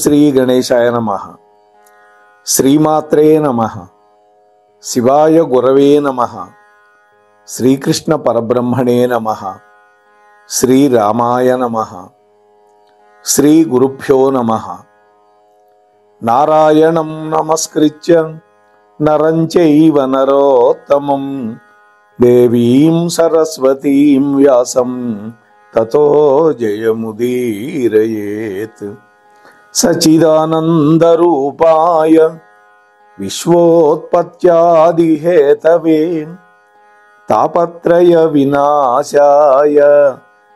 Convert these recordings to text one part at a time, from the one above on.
శ్రీ గణేశాయ నమః. శ్రీమాత్రే నమః. శివాయ గురవే నమః. శ్రీకృష్ణ పరబ్రహ్మణే నమః. శ్రీరామాయ నమః. శ్రీ గురుభ్యో నమః. నారాయణం నమస్కృత్య నరం చైవ నరోత్తమం దేవీం సరస్వతీం వ్యాసం తతో జయముదీరయేత్. సచిదానందరూపాయ విశ్వోత్పత్యాదిహేతవే తాపత్రయ వినాశాయ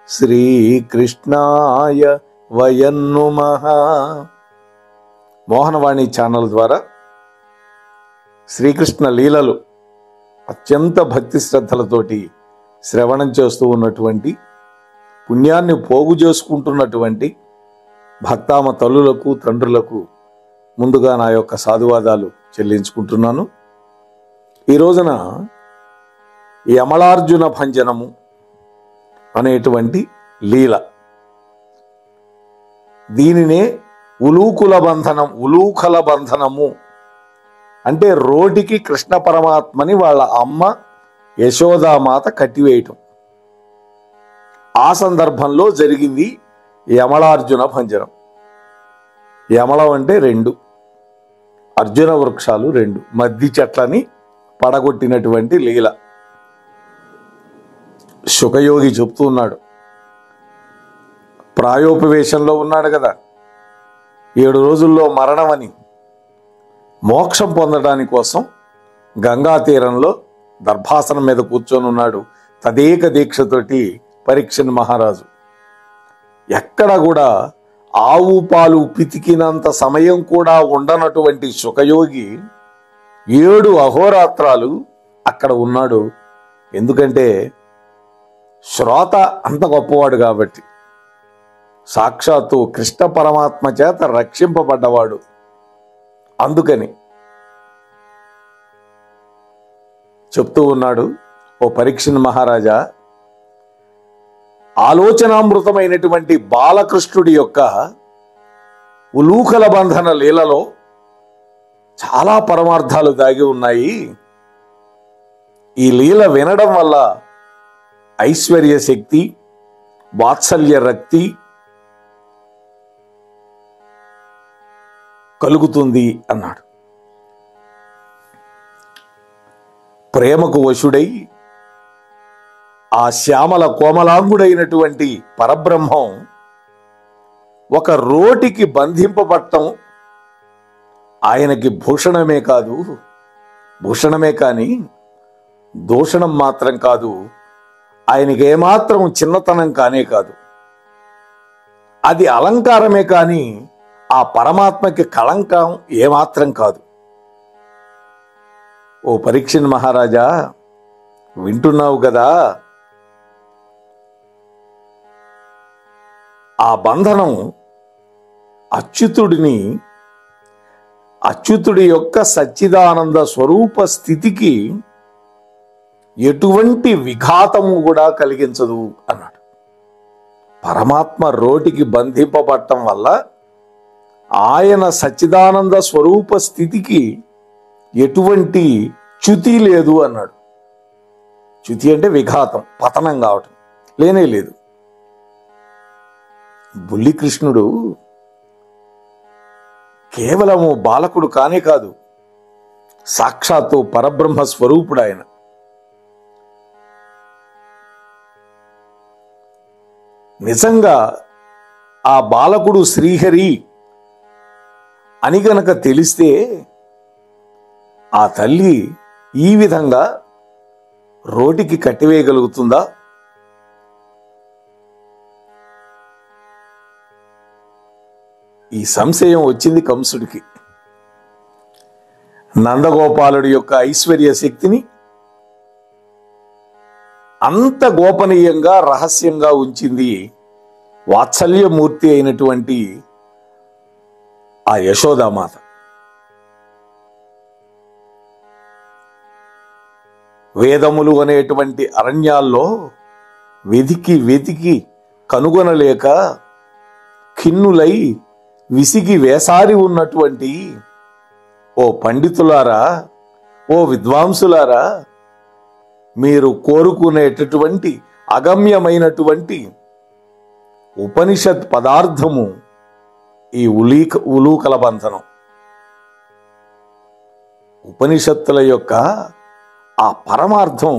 శ్రీకృష్ణాయ వయం నమః. మోహనవాణి ఛానల్ ద్వారా శ్రీకృష్ణ లీలలు అత్యంత భక్తి శ్రద్ధలతోటి శ్రవణం చేస్తూ ఉన్నటువంటి, పుణ్యాన్ని పోగు చేసుకుంటున్నటువంటి భక్తామ తల్లులకు తండ్రులకు ముందుగా నా యొక్క సాధువాదాలు చెల్లించుకుంటున్నాను. ఈ రోజున యమలార్జున భంజనము అనేటువంటి లీల, దీనినే ఉలూకల బంధనము అంటే రోటికి కృష్ణ పరమాత్మని వాళ్ళ అమ్మ యశోదామాత కట్టివేయటం. ఆ సందర్భంలో జరిగింది యమలార్జున భంజనం. యమలం అంటే రెండు, అర్జున వృక్షాలు రెండు, మద్ది చెట్లని పడగొట్టినటువంటి లీల. శుకయోగి చెప్తూ ఉన్నాడు, ప్రాయోపవేశంలో ఉన్నాడు కదా, 7 రోజుల్లో మరణమని మోక్షం పొందడానికి కోసం గంగా తీరంలో దర్భాసనం మీద కూర్చొని ఉన్నాడు తదేక దీక్షతోటి పరీక్షణ్ మహారాజు. ఎక్కడ కూడా ఆవు పాలు పితికినంత సమయం కూడా ఉండనటువంటి శుకయోగి 7 అహోరాత్రాలు అక్కడ ఉన్నాడు. ఎందుకంటే శ్రోత అంత గొప్పవాడు కాబట్టి, సాక్షాత్తు కృష్ణ పరమాత్మ చేత రక్షింపబడ్డవాడు. అందుకని చెప్తూ ఉన్నాడు, ఓ పరీక్షణ్ మహారాజా, ఆలోచనామృతమైనటువంటి బాలకృష్ణుడి యొక్క ఉలూకల బంధన లీలలో చాలా పరమార్థాలు దాగి ఉన్నాయి. ఈ లీల వినడం వల్ల ఐశ్వర్య శక్తి, వాత్సల్య రక్తి కలుగుతుంది అన్నాడు. ప్రేమకు వశుడై ఆ శ్యామల కోమలాంగుడైనటువంటి పరబ్రహ్మం ఒక రోటికి బంధింపబట్టం ఆయనకి భూషణమే కానీ దూషణం మాత్రం కాదు, ఆయనకి ఏమాత్రం చిన్నతనం కానే కాదు. అది అలంకారమే కానీ ఆ పరమాత్మకి కళంకం ఏమాత్రం కాదు. ఓ పరీక్షణ్ మహారాజా, వింటున్నావు కదా, ఆ బంధనం అచ్యుతుడి యొక్క సచ్చిదానంద స్వరూప స్థితికి ఎటువంటి విఘాతము కూడా కలిగించదు అన్నాడు. పరమాత్మ రోటికి బంధింపబట్టం వల్ల ఆయన సచ్చిదానంద స్వరూప స్థితికి ఎటువంటి చ్యుతి లేదు అన్నాడు. చ్యుతి అంటే విఘాతం, పతనం కావటం లేనే లేదు. బుల్లికృష్ణుడు కేవలము బాలకుడు కానే కాదు, సాక్షాత్తు పరబ్రహ్మ స్వరూపుడు ఆయన. నిజంగా ఆ బాలకుడు శ్రీహరి అని గనక తెలిస్తే ఆ తల్లి ఈ విధంగా రోటికి కట్టివేయగలుగుతుందా? ఈ సంశయం వచ్చింది కంసుడికి. నందగోపాలుడి యొక్క ఐశ్వర్య శక్తిని అంత గోపనీయంగా రహస్యంగా ఉంచింది వాత్సల్యమూర్తి అయినటువంటి ఆ యశోదామాత. వేదములు అనేటువంటి అరణ్యాల్లో వెతికి కనుగొనలేక ఖిన్నులై విసిగి వేసారి ఉన్నటువంటి ఓ పండితులారా, ఓ విద్వాంసులారా, మీరు కోరుకునేటటువంటి అగమ్యమైనటువంటి ఉపనిషత్ పదార్థము ఈ ఉలూకల బంధనం. ఉపనిషత్తుల యొక్క ఆ పరమార్థం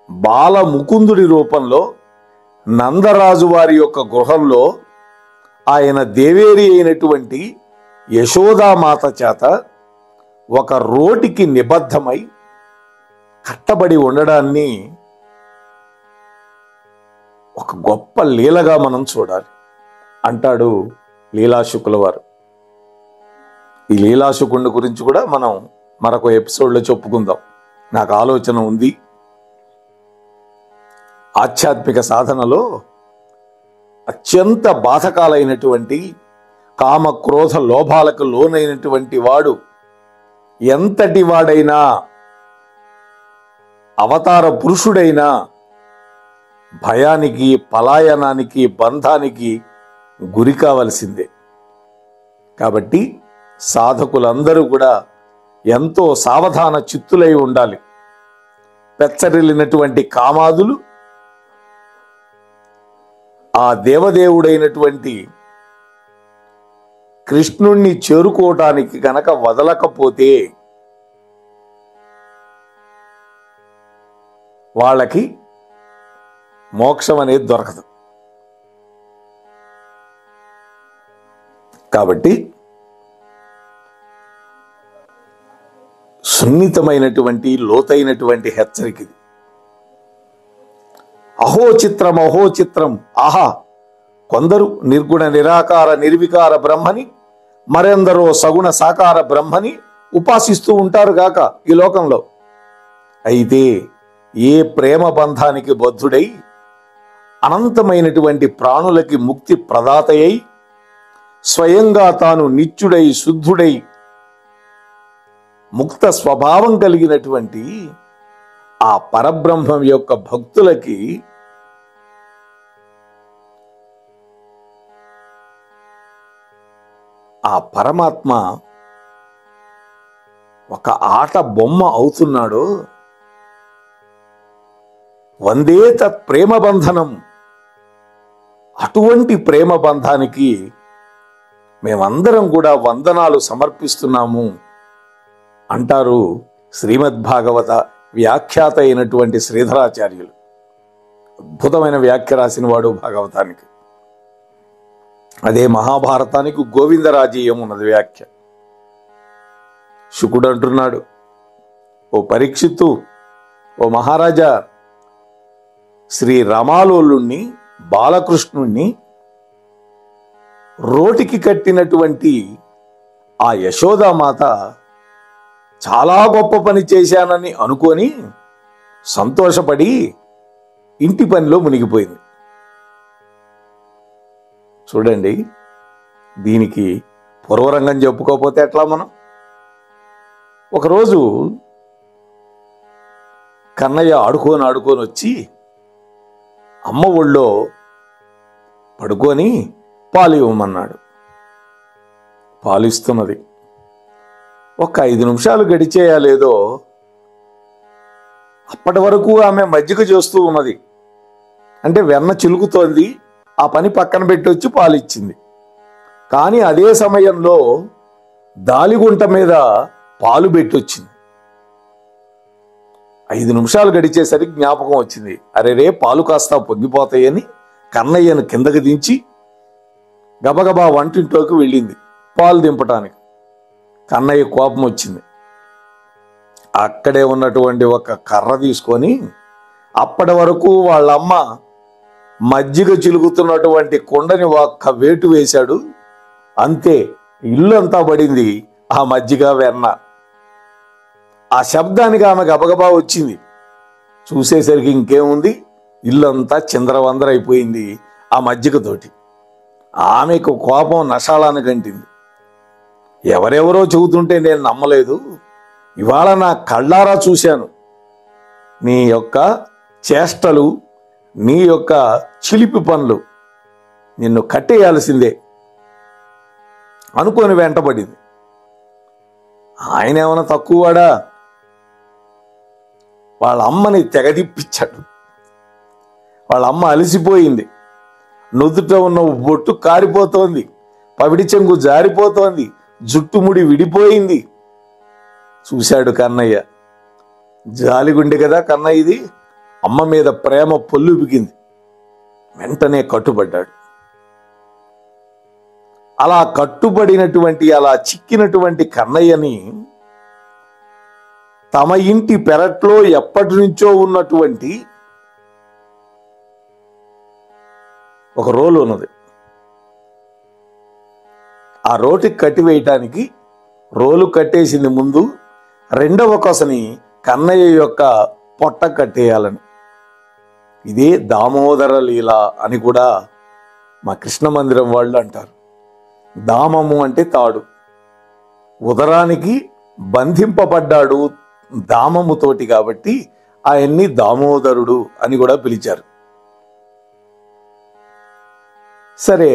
బాలముకుందుడి రూపంలో నందరాజు వారి యొక్క గృహంలో ఆయన దేవేరి అయినటువంటి యశోదామాత చేత ఒక రోటికి నిబద్ధమై కట్టబడి ఉండడాన్ని ఒక గొప్ప లీలగా మనం చూడాలి అంటాడు లీలాశుకుల వారు. ఈ లీలాశుకుని గురించి కూడా మనం మరొక ఎపిసోడ్లో చెప్పుకుందాం. నాకు ఆలోచన ఉంది. ఆధ్యాత్మిక సాధనలో అత్యంత బాధకాలైనటువంటి కామ క్రోధ లోభాలకు లోనైనటువంటి వాడు ఎంతటి వాడైనా, అవతార పురుషుడైనా భయానికి, పలాయనానికి, బంధానికి గురి కావలసిందే. కాబట్టి సాధకులందరూ కూడా ఎంతో సావధాన చిత్తులై ఉండాలి. పెచ్చరిల్లినటువంటి కామాదులు ఆ దేవదేవుడైనటువంటి కృష్ణుణ్ణి చేరుకోవటానికి గనక వదలకపోతే వాళ్ళకి మోక్షం అనేది దొరకదు. కాబట్టి సున్నితమైనటువంటి లోతైనటువంటి హెచ్చరిక ఇది. అహో చిత్రం, అహో చిత్రం. ఆహా, కొందరు నిర్గుణ నిరాకార నిర్వికార బ్రహ్మని, మరెందరో సగుణ సాకార బ్రహ్మని ఉపాసిస్తూ ఉంటారు గాక ఈ లోకంలో. అయితే ఏ ప్రేమ బంధానికి బద్ధుడై అనంతమైనటువంటి ప్రాణులకి ముక్తి ప్రదాతయై స్వయంగా తాను నిత్యుడై శుద్ధుడై ముక్త స్వభావం కలిగినటువంటి ఆ పరబ్రహ్మం యొక్క భక్తులకి ఆ పరమాత్మ ఒక ఆట బొమ్మ అవుతున్నాడు. వందే తత్ ప్రేమ బంధనం. అటువంటి ప్రేమ బంధానికి మేమందరం కూడా వందనాలు సమర్పిస్తున్నాము అంటారు శ్రీమద్భాగవత వ్యాఖ్యాత అయినటువంటి శ్రీధరాచార్యులు. అద్భుతమైన వ్యాఖ్య రాసిన వాడు భాగవతానికి. అదే మహాభారతానికి గోవిందరాజీయం ఉన్నది వ్యాఖ్య. శుకుడు అంటున్నాడు, ఓ పరీక్షిత్తు, ఓ మహారాజా, శ్రీ రమాలోలుణ్ణి, బాలకృష్ణుణ్ణి రోటికి కట్టినటువంటి ఆ యశోదామాత చాలా గొప్ప పని చేశానని అనుకొని సంతోషపడి ఇంటి పనిలో మునిగిపోయింది. చూడండి, దీనికి పూర్వరంగం చెప్పుకోకపోతే ఎట్లా మనం? ఒకరోజు కన్నయ్య ఆడుకొని వచ్చి అమ్మ ఒళ్ళో పడుకొని పాలు ఇవ్వమన్నాడు. పాలిస్తున్నది. ఒక 5 నిమిషాలు గడిచేయాలేదో అప్పటి వరకు ఆమె మజ్జిగ చేస్తూ ఉన్నది. అంటే వెన్న చిలుకుతోంది. ఆ పని పక్కన పెట్టి వచ్చి పాలిచ్చింది. కానీ అదే సమయంలో దాలిగుంట మీద పాలు పెట్టి వచ్చింది. 5 నిమిషాలు గడిచేసరికి జ్ఞాపకం వచ్చింది. అరే రే, పాలు కాస్త పొంగిపోతాయని కన్నయ్యను కిందకి దించి గబగబా వంటింట్లోకి వెళ్ళింది పాలు దింపటానికి. కన్నయ్య కోపం వచ్చింది. అక్కడే ఉన్నటువంటి ఒక కర్ర తీసుకొని అప్పటి వరకు వాళ్ళమ్మ మజ్జిగ చిలుకుతున్నటువంటి కుండని ఒక్క వేటు వేశాడు. అంతే, ఇల్లు అంతా పడింది ఆ మజ్జిగ వెన్న. ఆ శబ్దానికి ఆమె గబగబా వచ్చింది. చూసేసరికి ఇంకేముంది, ఇల్లంతా చిందరవందరైపోయింది ఆ మజ్జిగతోటి. ఆమెకు కోపం నషాళాన్ని గంటింది. ఎవరెవరో చెబుతుంటే నేను నమ్మలేదు, ఇవాళ నా కళ్ళారా చూశాను. నీ యొక్క చేష్టలు, నీ యొక్క చిలిపి పనులు, నిన్ను కట్టేయాల్సిందే అనుకొని వెంటబడింది. ఆయన ఏమైనా తక్కువవాడా? వాళ్ళ అమ్మని తెగదిప్పించాడు. వాళ్ళ అమ్మ అలసిపోయింది. నుదుట ఉన్న బొట్టు కారిపోతోంది, పవిడి చెంగు జారిపోతోంది, జుట్టుముడి విడిపోయింది. చూశాడు కన్నయ్య. జాలిగుండె కదా కన్నయ్యది. అమ్మ మీద ప్రేమ పొల్లుబిగింది. వెంటనే కట్టుబడ్డాడు. అలా కట్టుబడినటువంటి, అలా చిక్కినటువంటి కన్నయ్యని తమ ఇంటి పెరట్లో ఎప్పటి నుంచో ఉన్నటువంటి ఒక రోలు ఉన్నది. ఆ రోటికి కట్టివేయటానికి రోలు కట్టేసింది ముందు, రెండవ కొసని కన్నయ్య యొక్క పొట్ట కట్టేయాలని. ఇదే దామోదర లీల అని కూడా మా కృష్ణ మందిరం వాళ్ళు అంటారు. దామము అంటే తాడు. ఉదరానికి బంధింపబడ్డాడు దామముతోటి, కాబట్టి ఆయన్ని దామోదరుడు అని కూడా పిలిచారు. సరే,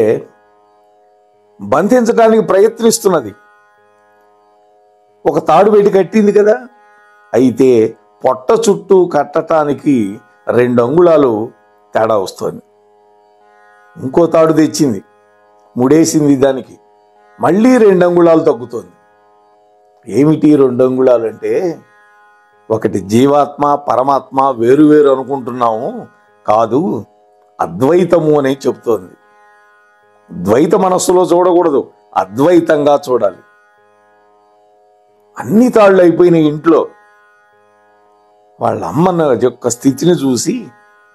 బంధించడానికి ప్రయత్నిస్తున్నది. ఒక తాడు పెట్టి కట్టింది కదా. అయితే పొట్ట చుట్టూ కట్టడానికి 2 అంగుళాలు తేడా వస్తుంది. ఇంకో తాడు తెచ్చింది, ముడేసింది దానికి, మళ్ళీ 2 అంగుళాలు తగ్గుతుంది. ఏమిటి 2 అంగుళాలు అంటే, ఒకటి జీవాత్మ పరమాత్మ వేరువేరు అనుకుంటున్నాము, కాదు అద్వైతము అని చెప్తోంది. ద్వైత మనస్సులో చూడకూడదు, అద్వైతంగా చూడాలి. అన్ని తాళ్ళు అయిపోయిన ఇంట్లో వాళ్ళ అమ్మ యొక్క స్థితిని చూసి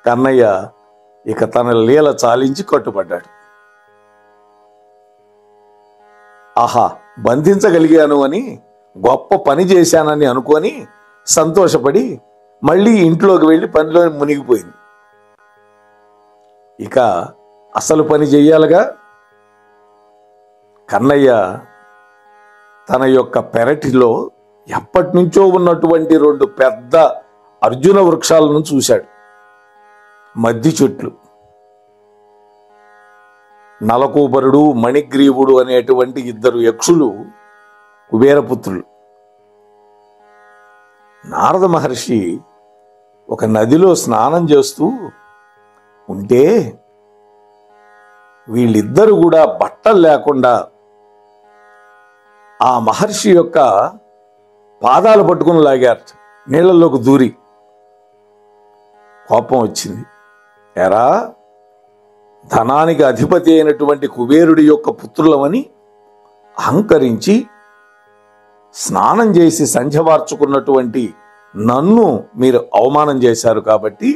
కన్నయ్య ఇక తన లీల చాలించి కట్టుబడ్డాడు. ఆహా, బంధించగలిగాను అని, గొప్ప పని చేశానని అనుకొని సంతోషపడి మళ్ళీ ఇంట్లోకి వెళ్ళి పనిలో మునిగిపోయింది. ఇక అసలు పని చెయ్యాలిగా. కన్నయ్య తన యొక్క పెరటిలో ఎప్పటి నుంచో ఉన్నటువంటి 2 పెద్ద అర్జున వృక్షాలను చూశాడు. మద్ది చెట్లు. నలకూబరుడు, మణిగ్రీవుడు అనేటువంటి 2 యక్షులు కుబేరపుత్రులు. నారద మహర్షి ఒక నదిలో స్నానం చేస్తూ ఉంటే వీళ్ళిద్దరూ కూడా బట్టలు లేకుండా ఆ మహర్షి యొక్క పాదాలు పట్టుకుని లాగారు నీళ్లలోకి దూరి. కోపం వచ్చింది. ఎరా, ధనానికి అధిపతి అయినటువంటి కుబేరుడి యొక్క పుత్రులమని అహంకరించి స్నానం చేసి సంధ్యవార్చుకున్నటువంటి నన్ను మీరు అవమానం చేశారు, కాబట్టి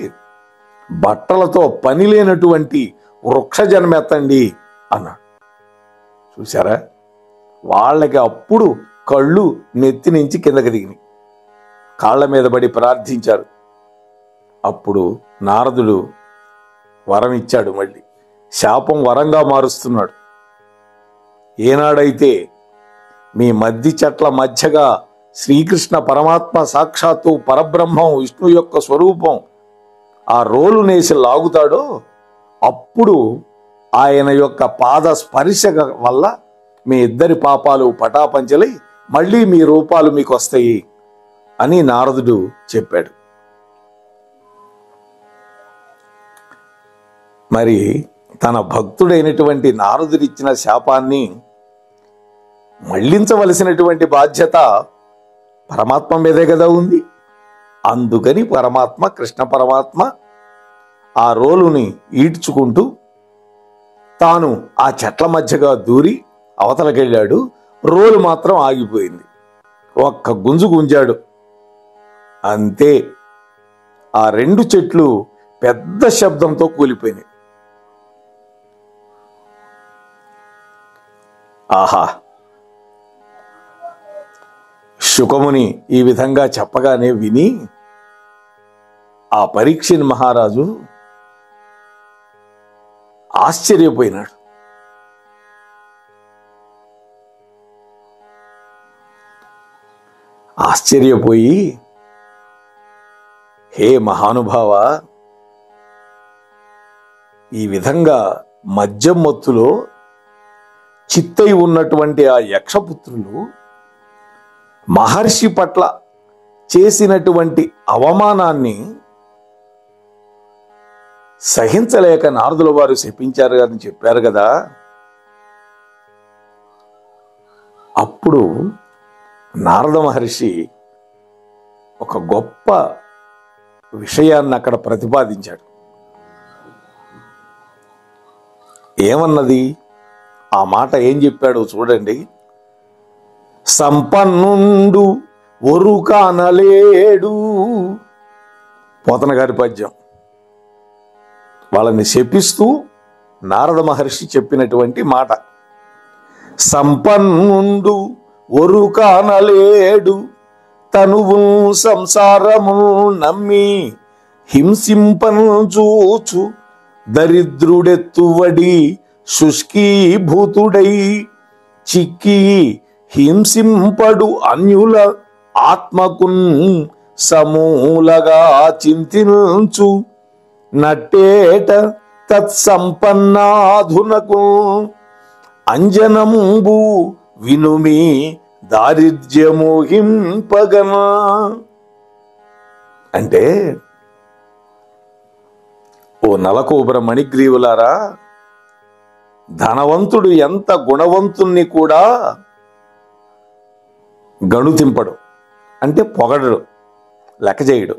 బట్టలతో పని లేనటువంటి వృక్ష జన్మెత్తండి అన్నాడు. చూసారా, వాళ్ళకి అప్పుడు కళ్ళు నెత్తి నుంచి కిందకి దిగినాయి. కాళ్ల మీద పడి ప్రార్థించారు. అప్పుడు నారదుడు వరం ఇచ్చాడు. మళ్ళీ శాపం వరంగా మారుస్తున్నాడు. ఏనాడైతే మీ మద్ది చెట్ల మధ్యగా శ్రీకృష్ణ పరమాత్మ సాక్షాత్తు పరబ్రహ్మం విష్ణు యొక్క స్వరూపం ఆ రోలు నేసి లాగుతాడో, అప్పుడు ఆయన యొక్క పాద స్పర్శ వల్ల మీ ఇద్దరి పాపాలు పటాపంచలై మళ్ళీ మీ రూపాలు మీకు వస్తాయి అని నారదుడు చెప్పాడు. మరి తన భక్తుడైనటువంటి నారదుడిచ్చిన శాపాన్ని మళ్లించవలసినటువంటి బాధ్యత పరమాత్మ మీదే కదా ఉంది. అందుకని పరమాత్మ, కృష్ణ పరమాత్మ ఆ రోలుని ఈడ్చుకుంటూ తాను ఆ చెట్ల మధ్యగా దూరి అవతలకెళ్ళాడు. రోలు మాత్రం ఆగిపోయింది. ఒక్క గుంజు గుంజాడు, అంతే. ఆ 2 చెట్లు పెద్ద శబ్దంతో కూలిపోయినాయి. ఆహా, శుకముని ఈ విధంగా చెప్పగానే విని ఆ పరీక్షిత్ మహారాజు ఆశ్చర్యపోయినాడు. ఆశ్చర్యపోయి, హే మహానుభావ, ఈ విధంగా మద్యం మత్తులో చిత్తై ఉన్నటువంటి ఆ యక్షపుత్రులు మహర్షి పట్ల చేసినటువంటి అవమానాన్ని సహించలేక నారదుల వారు శపించారు అని చెప్పారు కదా. అప్పుడు నారద మహర్షి ఒక గొప్ప విషయాన్ని అక్కడ ప్రతిపాదించాడు. ఏమన్నది ఆ మాట, ఏం చెప్పాడో చూడండి. సంపన్నుండు ఒరు కానలేడు. పోతన గారి పద్యం. వాళ్ళని శపిస్తూ నారద మహర్షి చెప్పినటువంటి మాట. సంపన్నుండు ఒరు కానలేడు, తనువు సంసారము నమ్మి హింసింపనుచూచు దరిద్రుడెత్తువడి శుష్కీభూతుడై చిక్కి హింసింపడు అన్యుల ఆత్మకున్ సమూలగా చింతించు నట్టేట తత్సంపన్నాధునకు అంజనంబు వినుమి దారిద్ర్యము హింపగన. అంటే ఓ నలకోబర మణిగ్రీవులారా, ధనవంతుడు ఎంత గుణవంతుణ్ణి కూడా గణుతింపడు, అంటే పొగడడు, లెక్క చేయడు.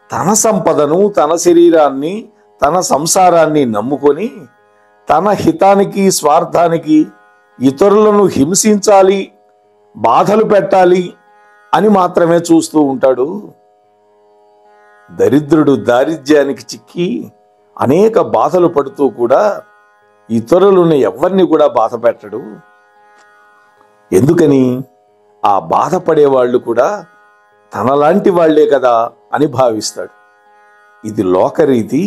తన సంపదను, తన శరీరాన్ని, తన సంసారాన్ని నమ్ముకొని తన హితానికి స్వార్థానికి ఇతరులను హింసించాలి, బాధలు పెట్టాలి అని మాత్రమే చూస్తూ ఉంటాడు. దరిద్రుడు దారిద్ర్యానికి చిక్కి అనేక బాధలు పడుతూ కూడా ఇతరులను ఎవరిని కూడా బాధ పెట్టడు. ఎందుకని? ఆ బాధపడే వాళ్ళు కూడా తనలాంటి వాళ్లే కదా అని భావిస్తాడు. ఇది లోకరీతి.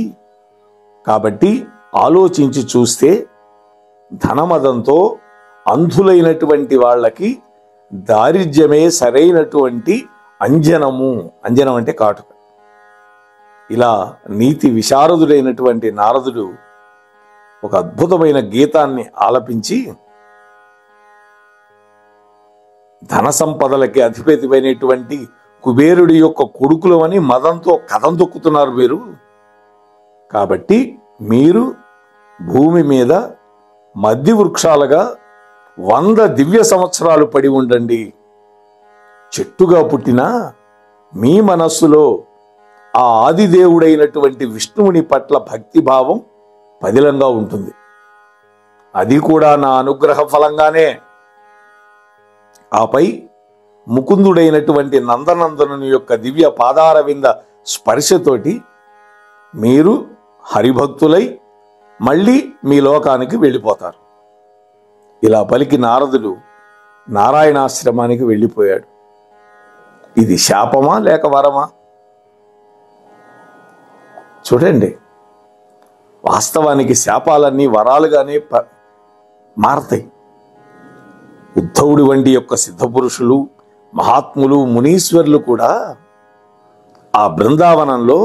కాబట్టి ఆలోచించి చూస్తే ధనమదంతో అంధులైనటువంటి వాళ్ళకి దారిద్ర్యమే సరైనటువంటి అంజనము. అంజనం అంటే కాటుక. ఇలా నీతి విశారదుడైనటువంటి నారదుడు ఒక అద్భుతమైన గీతాన్ని ఆలపించి ధన సంపదలకి అధిపతిమైనటువంటి కుబేరుడి యొక్క కొడుకులమని మదంతో కథం తొక్కుతున్నారు మీరు. కాబట్టి మీరు భూమి మీద మద్ది వృక్షాలుగా 100 దివ్య సంవత్సరాలు పడి ఉండండి. చెట్టుగా పుట్టిన మీ మనస్సులో ఆ ఆదిదేవుడైనటువంటి విష్ణువుని పట్ల భక్తిభావం పదిలంగా ఉంటుంది. అది కూడా నా అనుగ్రహ ఫలంగానే. ఆపై ముకుందుడైనటువంటి నందనందనుని యొక్క దివ్య పాదారవింద స్పర్శతోటి మీరు హరిభక్తులై మళ్ళీ మీ లోకానికి వెళ్ళిపోతారు. ఇలా పలికి నారదుడు నారాయణాశ్రమానికి వెళ్ళిపోయాడు. ఇది శాపమా లేక వరమా? చూడండి, వాస్తవానికి శాపాలన్నీ వరాలుగానే మారతాయి. ఉద్ధవుడి వంటి యొక్క సిద్ధపురుషులు, మహాత్ములు, మునీశ్వరులు కూడా ఆ బృందావనంలో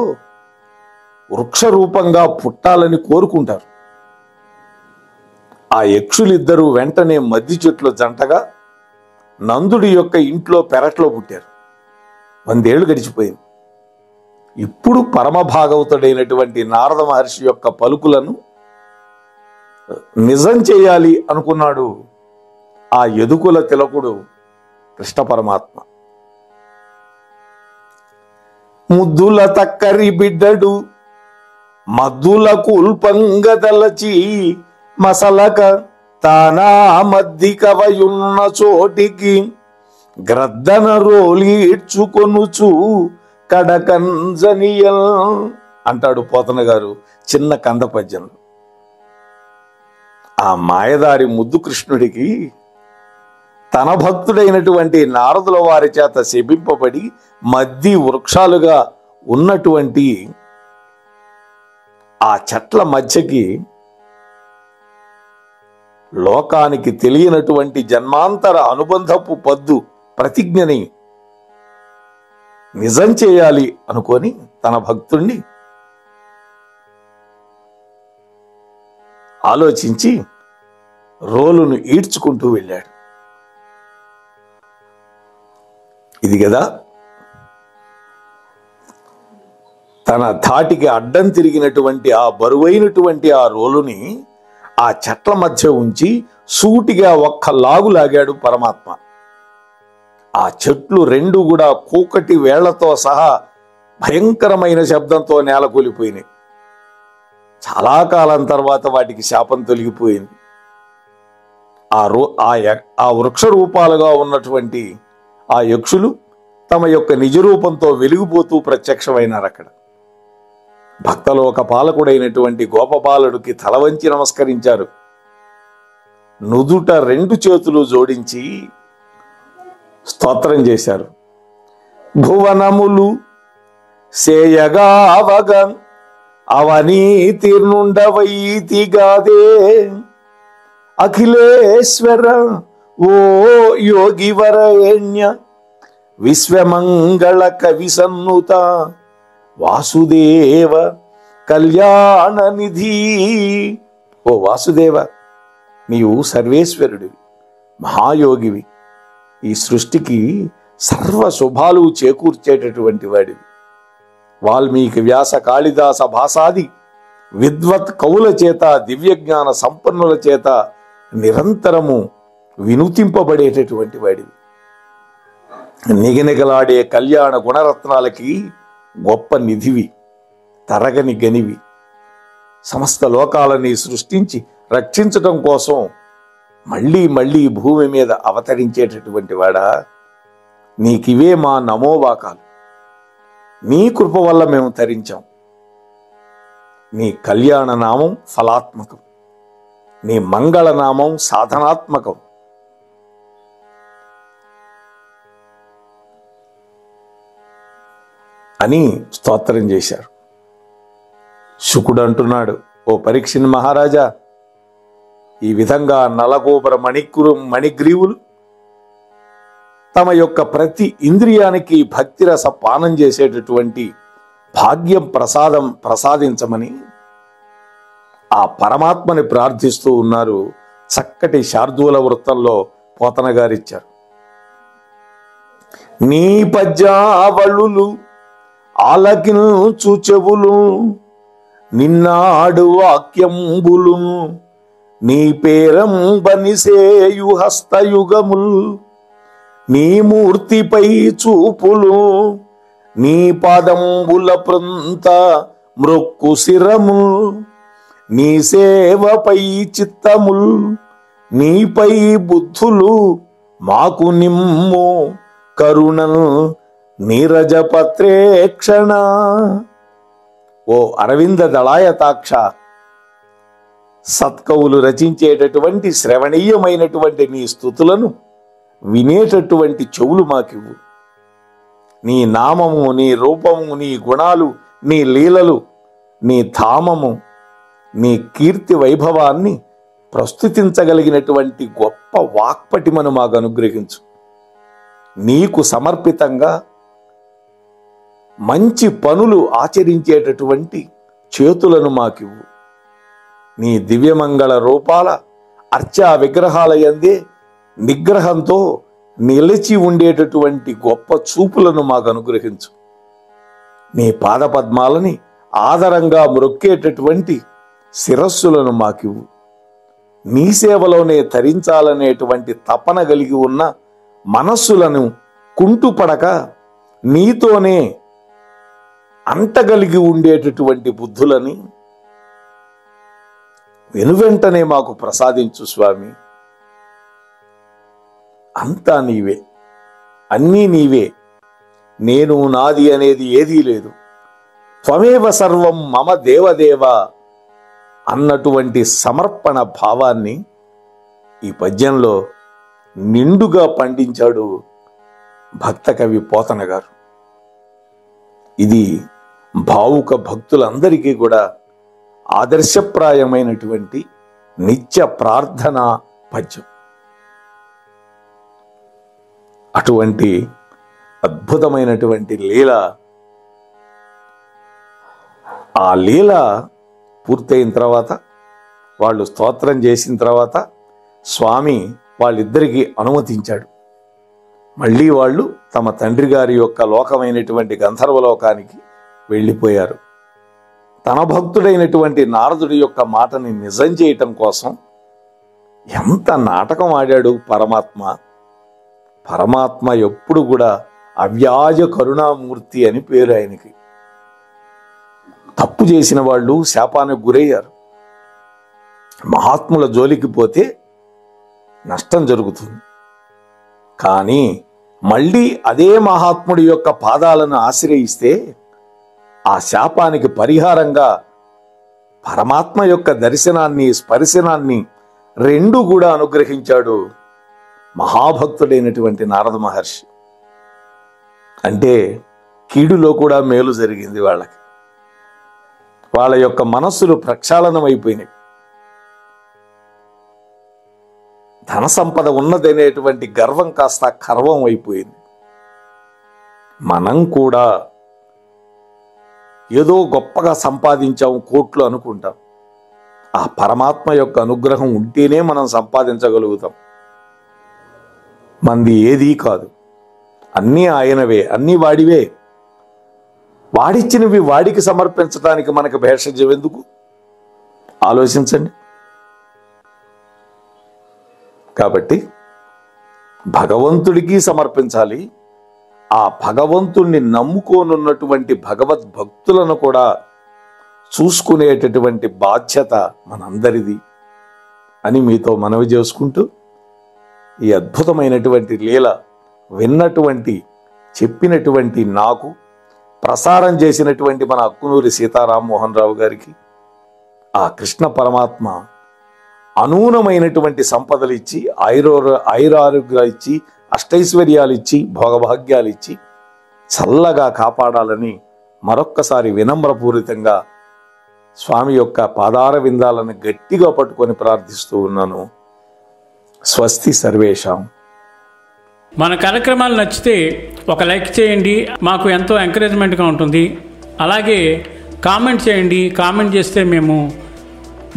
వృక్ష రూపంగా పుట్టాలని కోరుకుంటారు. ఆ యక్షులిద్దరూ వెంటనే మద్ది చెట్లు జంటగా నందుడి యొక్క ఇంట్లో పెరట్లో పుట్టారు. 100 ఏళ్లు గడిచిపోయింది. ఇప్పుడు పరమభాగవతుడైనటువంటి నారద మహర్షి యొక్క పలుకులను నిజం చేయాలి అనుకున్నాడు ఆ యదుకుల తిలకుడు కృష్ణ పరమాత్మ. ముద్దుల తక్కరి బిడ్డడు మద్దుల కూల్పంగదలచి మసలక తానా మద్ది కవయున్న చోటికి గ్రద్దన రోలీడ్చుకొనుచు కడకంజనియల్ అంటాడు పోతన గారు చిన్న కంద పద్యంలో. ఆ మాయదారి ముద్దు కృష్ణుడికి తన భక్తుడైనటువంటి నారదుల వారి చేత శపింపబడి మద్ది వృక్షాలుగా ఉన్నటువంటి ఆ చెట్ల మధ్యకి లోకానికి తెలియనటువంటి జన్మాంతర అనుబంధపు పద్దు ప్రతిజ్ఞని నిజం చేయాలి అనుకొని తన భక్తుణ్ణి ఆలోచించి రోలును ఈడ్చుకుంటూ వెళ్ళాడు. ఇది కదా తన ధాటికి అడ్డం తిరిగినటువంటి ఆ బరువైనటువంటి ఆ రోలుని ఆ చెట్ల మధ్య ఉంచి సూటిగా ఒక్క లాగు లాగాడు పరమాత్మ. ఆ చెట్లు రెండు కూడా కూకటి వేళ్లతో సహా భయంకరమైన శబ్దంతో నేలకూలిపోయినాయి. చాలా కాలం తర్వాత వాటికి శాపం తొలగిపోయింది. ఆ వృక్ష రూపాలుగా ఉన్నటువంటి ఆ యక్షులు తమ యొక్క నిజ రూపంతో వెలిగిపోతూ ప్రత్యక్షమైనారు అక్కడ. భక్తలోక పాలకుడైనటువంటి గోపబాలుడికి తల వంచి నమస్కరించారు. నుదుట రెండు చేతులు జోడించి స్తోత్రం చేశారు. భువనములు సేయగా అవగ అవనీతిర్నుండవైతిగాదే అఖిలేశ్వర ఓ యోగివరేణ్య విశ్వమంగళ కవి సన్నుత వాసుదేవ కళ్యాణ నిధి. ఓ వాసుదేవ, నీవు సర్వేశ్వరుడివి, మహాయోగివి, ఈ సృష్టికి సర్వ శుభాలు చేకూర్చేటటువంటి వాడివి. వాల్మీకి, వ్యాస, కాళిదాస భాసాది విద్వత్ కవుల చేత, దివ్యజ్ఞాన సంపన్నుల చేత నిరంతరము వినుతింపబడేటటువంటి వాడివి. నిగనిగలాడే కళ్యాణ గుణరత్నాలకి గొప్ప నిధివి, తరగని గనివి. సమస్త లోకాలని సృష్టించి రక్షించటం కోసం మళ్ళీ మళ్ళీ భూమి మీద అవతరించేటటువంటి వాడా, నీకివే మా నమోవాకాలు. నీ కృప వల్ల మేము తరించాం. నీ కళ్యాణ నామం ఫలాత్మకం, నీ మంగళనామం సాధనాత్మకం. అని స్తోత్రం చేశారు. శుకుడు అంటున్నాడు, ఓ పరీక్షిత్ మహారాజా, ఈ విధంగా నలగోపర మణిగ్రీవులు తమ యొక్క ప్రతి ఇంద్రియానికి భక్తిరస పానం చేసేటటువంటి భాగ్యం ప్రసాదించమని ఆ పరమాత్మని ప్రార్థిస్తూ ఉన్నారు. చక్కటి శార్దూల వృత్తంలో పోతన గారిచ్చారు. నీ పద్యావళులు ఆలకించు చెవులు, నిన్నాడు వాక్యంబులు, నీ పేరంబనిసేయు హస్తయుగముల్, నీ మూర్తిపై చూపులు, నీ పాదంబుల ప్రంత మృక్కు శిరము, నీ సేవపై చిత్తముల్, నీపై బుద్ధులు మాకు నిమ్ము కరుణను నీరజపత్రేక్షణ. ఓ అరవింద దళాయతాక్ష, సత్కవులు రచించేటటువంటి శ్రవణీయమైనటువంటి నీ స్తుతులను వినేటటువంటి చెవులు మాకివ్వు. నీ నామము, నీ రూపము, నీ గుణాలు, నీ లీలలు, నీ ధామము, నీ కీర్తి వైభవాన్ని ప్రస్తుతించగలిగినటువంటి గొప్ప వాక్పటిమను మాకు అనుగ్రహించు. నీకు సమర్పితంగా మంచి పనులు ఆచరించేటటువంటి చేతులను మాకివ్వు. నీ దివ్యమంగళ రూపాల అర్చా విగ్రహాల యందే నిగ్రహంతో నిలిచి ఉండేటటువంటి గొప్ప చూపులను మాకు అనుగ్రహించు. నీ పాదపద్మాలని ఆదరంగా మ్రొక్కేటటువంటి శిరస్సులను మాకివ్వు. నీ సేవలోనే తరించాలనేటువంటి తపన కలిగి ఉన్న మనస్సులను కుంటుపడక నీతోనే అంటగలిగి ఉండేటటువంటి బుద్ధులని వెనువెంటనే మాకు ప్రసాదించు స్వామి. అంతా నీవే, అన్నీ నీవే, నేను నాది అనేది ఏదీ లేదు. త్వమేవ సర్వం మమ దేవదేవ అన్నటువంటి సమర్పణ భావాన్ని ఈ పద్యంలో నిండుగా పండించాడు భక్త కవి పోతన గారు. ఇది భావుక భక్తులందరికీ కూడా ఆదర్శప్రాయమైనటువంటి నిత్య ప్రార్థనా పద్యం. అటువంటి అద్భుతమైనటువంటి లీల, ఆ లీల పూర్తయిన తర్వాత వాళ్ళు స్తోత్రం చేసిన తర్వాత స్వామి వాళ్ళిద్దరికీ అనుమతించాడు. మళ్ళీ వాళ్ళు తమ తండ్రి గారి యొక్క లోకమైనటువంటి గంధర్వలోకానికి వెళ్ళిపోయారు. తన భక్తుడైనటువంటి నారదుడి యొక్క మాటని నిజం చేయటం కోసం ఎంత నాటకం ఆడాడు పరమాత్మ. పరమాత్మ ఎప్పుడు కూడా అవ్యాజ కరుణామూర్తి అని పేరు ఆయనకి. తప్పు చేసిన వాళ్ళు శాపానికి గురయ్యారు. మహాత్ముల జోలికి పోతే నష్టం జరుగుతుంది. కానీ మళ్ళీ అదే మహాత్ముడి యొక్క పాదాలను ఆశ్రయిస్తే ఆ శాపానికి పరిహారంగా పరమాత్మ యొక్క దర్శనాన్ని, స్పర్శనాన్ని రెండు కూడా అనుగ్రహించాడు మహాభక్తుడైనటువంటి నారద మహర్షి. అంటే కీడులో కూడా మేలు జరిగింది వాళ్ళకి. వాళ్ళ యొక్క మనస్సులు ప్రక్షాళనం అయిపోయినాయి. ధన సంపద ఉన్నదనేటువంటి గర్వం కాస్త కర్వం అయిపోయింది. మనం కూడా ఏదో గొప్పగా సంపాదించాం, కోట్లు అనుకుంటాం. ఆ పరమాత్మ యొక్క అనుగ్రహం ఉంటేనే మనం సంపాదించగలుగుతాం. మంది ఏదీ కాదు, అన్నీ ఆయనవే, అన్నీ వాడివే. వాడిచ్చినవి వాడికి సమర్పించడానికి మనకు భేషజం ఎందుకు? ఆలోచించండి. కాబట్టి భగవంతుడికి సమర్పించాలి. ఆ భగవంతుణ్ణి నమ్ముకోనున్నటువంటి భగవద్భక్తులను కూడా చూసుకునేటటువంటి బాధ్యత మనందరిది అని మీతో మనవి చేసుకుంటూ, ఈ అద్భుతమైనటువంటి లీల విన్నటువంటి, చెప్పినటువంటి నాకు, ప్రసారం చేసినటువంటి మన అక్కునూరి సీతారామమోహన్ రావు గారికి ఆ కృష్ణ పరమాత్మ అనూనమైనటువంటి సంపదలు ఇచ్చి, ఆయురారోగ్యాలు ఇచ్చి, అష్టైశ్వర్యాలు ఇచ్చి, భోగభాగ్యాలు ఇచ్చి చల్లగా కాపాడాలని మరొక్కసారి వినమ్రపూరితంగా స్వామి యొక్క పాదార విందాలను గట్టిగా పట్టుకొని ప్రార్థిస్తూ ఉన్నాను. స్వస్తి సర్వేషాం. మన కార్యక్రమాలు నచ్చితే ఒక లైక్ చేయండి, మాకు ఎంతో ఎంకరేజ్మెంట్గా ఉంటుంది. అలాగే కామెంట్ చేయండి. కామెంట్ చేస్తే మేము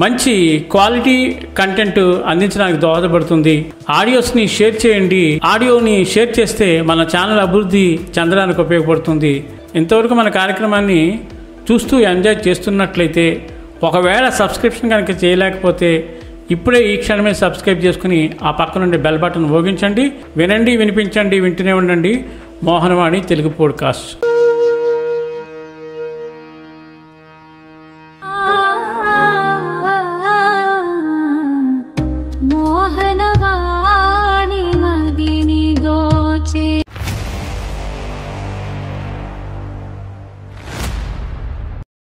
మంచి క్వాలిటీ కంటెంట్ అందించడానికి దోహదపడుతుంది. ఆడియోస్ని షేర్ చేయండి. ఆడియోని షేర్ చేస్తే మన ఛానల్ అభివృద్ధి చెందడానికి ఉపయోగపడుతుంది. ఇంతవరకు మన కార్యక్రమాన్ని చూస్తూ ఎంజాయ్ చేస్తున్నట్లయితే, ఒకవేళ సబ్స్క్రిప్షన్ కనుక చేయలేకపోతే ఇప్పుడే ఈ క్షణమే సబ్స్క్రైబ్ చేసుకుని ఆ పక్క నుండి బెల్ బటన్ మోగించండి. వినండి, వినిపించండి, వింటూనే ఉండండి. మోహనవాణి తెలుగు పోడ్కాస్ట్.